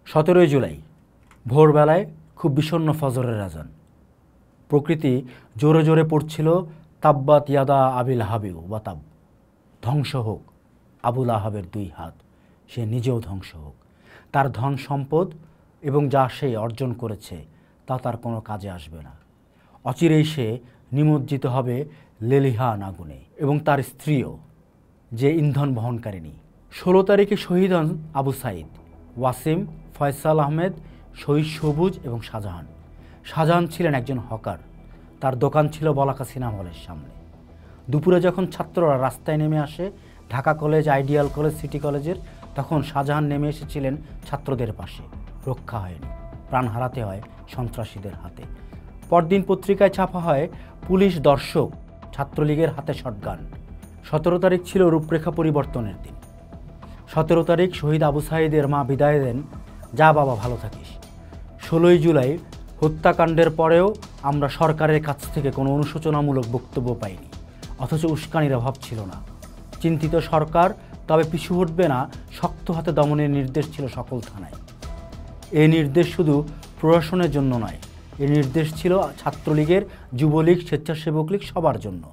17 জুলাই ভোরবেলায় খুব বিষণ্ণ ফজরের আজান। প্রকৃতি জোরে জোরে পড়ছিল তাব্বাত ইয়াদা আবিল হাবি ওয়া তাব। ধ্বংস হোক আবুল আহাবের দুই হাত, সে নিজেও ধ্বংস হোক। তার ধন সম্পদ এবং যা সে অর্জন করেছে তা তার কোনো কাজে আসবে না। অচিরেই সে নিমজ্জিত হবে লেলিহান আগুনে, এবং তার স্ত্রীও, যে ইন্ধন বহনকারিণী। 16 তারিখে শহীদ হন আবু সাইদ, ওয়াসিম, ফয়সাল আহমেদ, শহীদ সবুজ এবং শাহজাহান। শাহজাহান ছিলেন একজন হকার। তার দোকান ছিল বলাকা সিনেমা হলের সামনে। দুপুরে যখন ছাত্ররা রাস্তায় নেমে আসে Dhaka college, ideal college, city কলেজের, তখন শাহজাহান নেমে এসেছিলেন ছাত্রদের পাশে। রক্ষা হয়নি, প্রাণ হারাতে হয় সন্ত্রাসীদের হাতে। পরদিন পত্রিকায় ছাপা হয় পুলিশ দর্শক, ছাত্রলীগের হাতে শটগান। 17 তারিখ ছিল রূপরেখা পরিবর্তনের দিন। 17 তারিখ শহীদ আবু সাইদের মা বিদায় দেন, যা বাবা ভালো থাকিস। 16 জুলাই হত্যাকাণ্ডের পরেও আমরা সরকারের কাছ থেকে কোনো অনুশোচনামূলক বক্তব্য পাইনি, অথচ উস্কানির অভাব ছিল না। চিন্তিত সরকার তবে পিছু হটবে না, শক্ত হাতে দমনের নির্দেশ ছিল সকল থানায়। এই নির্দেশ শুধু প্রশাসনের জন্য নয়, এই নির্দেশ ছিল ছাত্রলীগের, যুবলীগ, স্বেচ্ছাসেবক লীগ, সবার জন্য।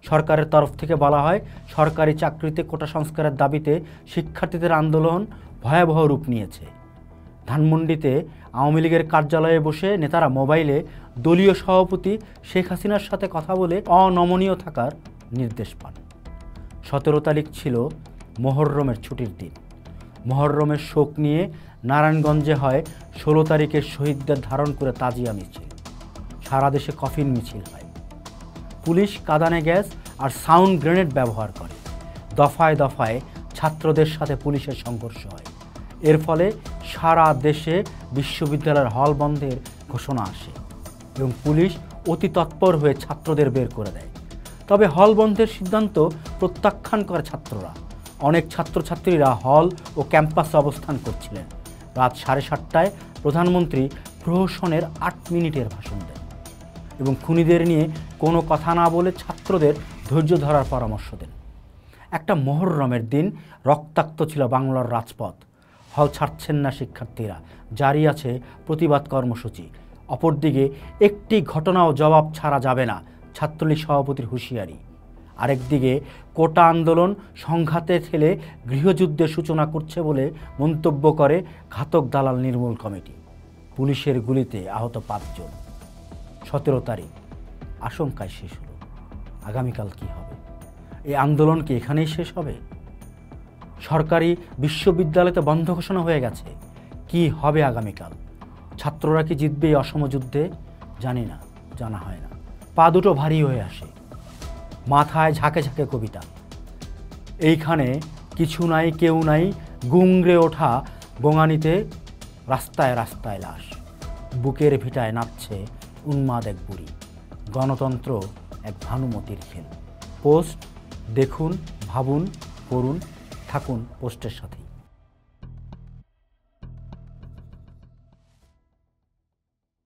সরকারের তরফ থেকে বলা হয়, সরকারি চাকরিতে কোটা সংস্কারের দাবিতে শিক্ষার্থীদের আন্দোলন ভয়াবহ রূপ নিয়েছে। ধানমন্ডিতে আওয়ামী লীগের কার্যালয়ে বসে নেতারা মোবাইলে দলীয় সভাপতি শেখ হাসিনার সাথে কথা বলে অনমনীয় থাকার নির্দেশ পান। 17 তারিখ ছিল মহররমের ছুটির দিন। মহররমের শোক নিয়ে নারায়ণগঞ্জে হয় 16 তারিখের শহীদদের ধারণ করে তাজিয়া মিছিল। সারা দেশে কফিন মিছিল হয়। পুলিশ কাঁদানে গ্যাস আর সাউন্ড গ্রেনেড ব্যবহার করে। দফায় দফায় ছাত্রদের সাথে পুলিশের সংঘর্ষ হয়। এর ফলে সারা দেশে বিশ্ববিদ্যালয়ের হল বন্ধের ঘোষণা আসে এবং পুলিশ অতি তৎপর হয়ে ছাত্রদের বের করে দেয়। তবে হল বন্ধের সিদ্ধান্ত প্রত্যাখ্যান করে ছাত্ররা। অনেক ছাত্রছাত্রীরা হল ও ক্যাম্পাসে অবস্থান করছিলেন। রাত 7:30টায় প্রধানমন্ত্রী প্রহসনের 8 মিনিটের ভাষণ দেন এবং খুনিদের নিয়ে কোনো কথা না বলে ছাত্রদের ধৈর্য ধরার পরামর্শ দেন। একটা মহররমের দিন রক্তাক্ত ছিল বাংলার রাজপথ। হল ছাড়ছেন না শিক্ষার্থীরা, জারি আছে প্রতিবাদ কর্মসূচি। অপরদিকে একটি ঘটনাও জবাব ছাড়া যাবে না, ছাত্রলীগ সভাপতির হুঁশিয়ারি। আরেকদিকে কোটা আন্দোলন সংঘাতে ঠেলে গৃহযুদ্ধের সূচনা করছে বলে মন্তব্য করে ঘাতক দালাল নির্মূল কমিটি। পুলিশের গুলিতে আহত 5 জন। 17 তারিখ আশঙ্কায় শেষ হলো। আগামীকাল কি হবে? এই আন্দোলন কি এখানেই শেষ হবে? সরকারি বিশ্ববিদ্যালয়তে বন্ধ ঘোষণা হয়ে গেছে। কি হবে আগামীকাল? ছাত্ররা কি জিতবে এই অসম যুদ্ধে? জানি না, জানা হয় না। পা দুটো ভারী হয়ে আসে, মাথায় ঝাঁকে ঝাঁকে কবিতা। এইখানে কিছু নাই, কেউ নাই, গুংড়ে ওঠা গোঙানিতে রাস্তায় রাস্তায় লাশ। বুকের ভিটায় নাচছে উন্মাদ এক বুড়ি। গণতন্ত্র এক ভানুমতির খেল। পোস্ট দেখুন, ভাবুন, করুন, থাকুন পোস্টের সাথেই।